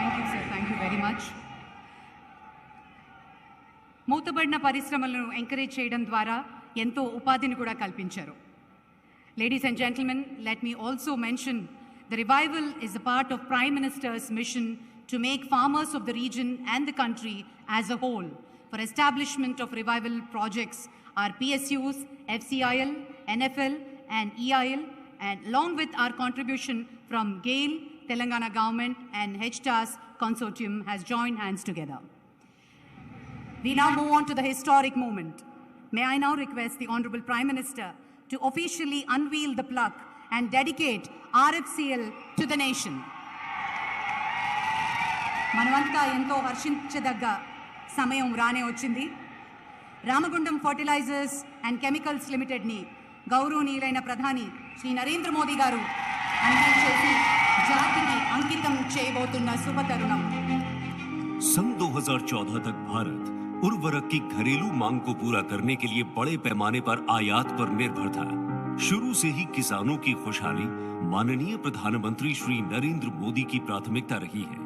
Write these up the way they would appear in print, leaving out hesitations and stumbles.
Thank you sir, thank you very much. మూతబడిన పరిశ్రమలను encourage చేయడం ద్వారా ఎంతో ఉపాధిని కూడా కల్పించారు. Ladies and gentlemen, let me also mention the revival is a part of Prime Minister's mission to make farmers of the region and the country as a whole. For establishment of revival projects are PSUs, FCIL, NFL and EIL, and along with our contribution from GAIL, Telangana government and HTAS consortium has joined hands together. We now move on to the historic moment. May I now request the Honorable Prime Minister to officially unveil the plug and dedicate RFCL to the nation. మనమంతా ఎంతో హర్షించదగ్గ సమయం రానే వచ్చింది. Ramagundam fertilisers and chemicals లిమిటెడ్ని గౌరవనీయులైన ప్రధాని శ్రీ నరేంద్ర మోదీ గారు అందించేసి జాతికి అంకితం చేయబోతున్న శుభతరుణం. सन 2014 तक भारत उर्वरक की घरेलू मांग को पूरा करने के लिए बड़े पैमाने पर आयात पर निर्भर था. शुरू से ही किसानों की खुशहाली माननीय प्रधानमंत्री श्री नरेंद्र मोदी की प्राथमिकता रही है.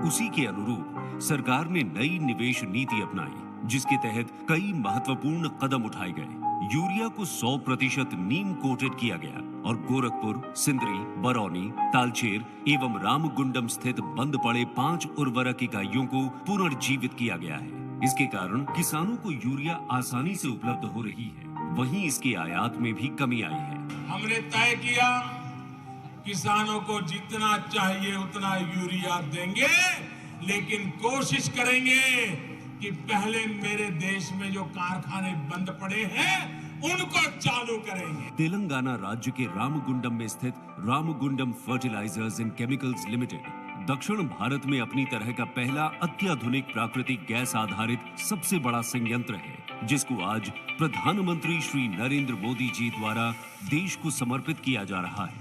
उसी के अनुरूप सरकार ने नई निवेश नीति अपनाई, जिसके तहत कई महत्वपूर्ण कदम उठाए गए. यूरिया को 100% नीम कोटेड किया गया और गोरखपुर, सिंदरी, बरौनी, तालचेर एवं रामगुंडम स्थित बंद पड़े 5 उर्वरक इकाइयों को पुनर्जीवित किया गया है. इसके कारण किसानों को यूरिया आसानी से उपलब्ध हो रही है. वहीं इसके आयात में भी कमी आई है. हमने तय किया किसानों को जितना चाहिए उतना यूरिया देंगे, लेकिन कोशिश करेंगे कि पहले मेरे देश में जो कारखाने बंद पड़े हैं उनको चालू करेंगे. तेलंगाना राज्य के रामगुंडम में स्थित Ramagundam fertilizers and chemicals limited दक्षिण भारत में अपनी तरह का पहला अत्याधुनिक प्राकृतिक गैस आधारित सबसे बड़ा संयंत्र है, जिसको आज प्रधानमंत्री श्री नरेंद्र मोदी जी द्वारा देश को समर्पित किया जा रहा है.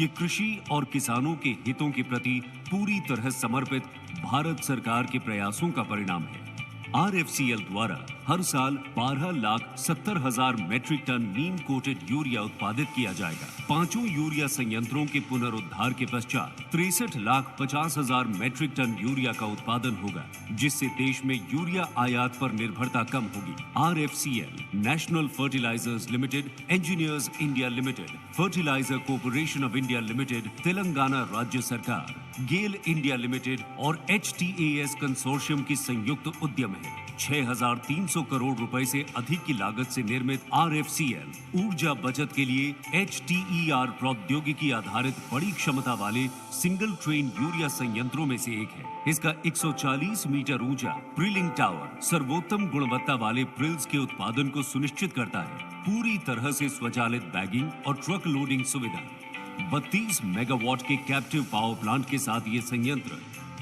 ये कृषि और किसानों के हितों के प्रति पूरी तरह समर्पित भारत सरकार के प्रयासों का परिणाम है. RFCL द्वारा हर साल 12,70,000 मेट्रिक टन नीम कोटेड यूरिया उत्पादित किया जाएगा. 5 यूरिया संयंत्रों के पुनरुद्धार के पश्चात 63,50,000 मेट्रिक टन यूरिया का उत्पादन होगा, जिससे देश में यूरिया आयात पर निर्भरता कम होगी. RFCL, national fertilizers limited, engineers India limited, fertilizer corporation of India limited, Telangana राज्य सरकार, गेल इंडिया लिमिटेड और HTAS कंसोर्शियम की संयुक्त उद्यम है. 6,300 करोड़ रुपए से अधिक की लागत से निर्मित RFCL ऊर्जा बचत के लिए HTER प्रौद्योगिकी आधारित बड़ी क्षमता वाले सिंगल ट्रेन यूरिया संयंत्रों में से एक है. इसका 140 मीटर ऊंचा प्रिलिंग टावर सर्वोत्तम गुणवत्ता वाले प्रिल्स के उत्पादन को सुनिश्चित करता है. पूरी तरह से स्वचालित बैगिंग और ट्रक लोडिंग सुविधा. 32 मेगावाट के कैप्टिव पावर प्लांट के साथ ये संयंत्र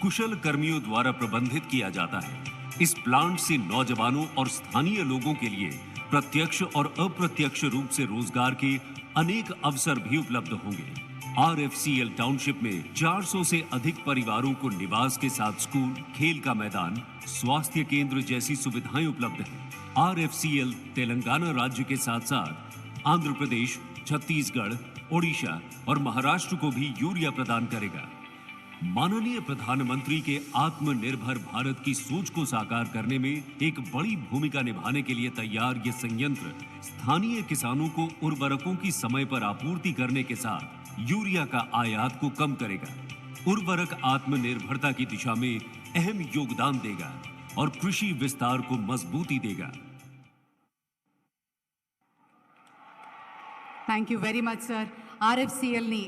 कुशल कर्मियों द्वारा प्रबंधित किया जाता है. इस प्लांट से नौजवानों और स्थानीय लोगों के लिए प्रत्यक्ष और अप्रत्यक्ष रूप से रोजगार के अनेक अवसर भी उपलब्ध होंगे. RFCL टाउनशिप में 400 से अधिक परिवारों को निवास के साथ स्कूल, खेल का मैदान, स्वास्थ्य केंद्र जैसी सुविधाएं उपलब्ध हैं. RFCL तेलंगाना राज्य के साथ साथ आंध्र प्रदेश, छत्तीसगढ़, ओडिशा और महाराष्ट्र को भी यूरिया प्रदान करेगा. माननीय प्रधानमंत्री के आत्मनिर्भर भारत की सोच को साकार करने में एक बड़ी भूमिका निभाने के लिए तैयार ये संयंत्र स्थानीय किसानों को उर्वरकों की समय पर आपूर्ति करने के साथ यूरिया का आयात को कम करेगा. उर्वरक आत्मनिर्भरता की दिशा में अहम योगदान देगा और कृषि विस्तार को मजबूती देगा. Thank you very much sir. RFCL ని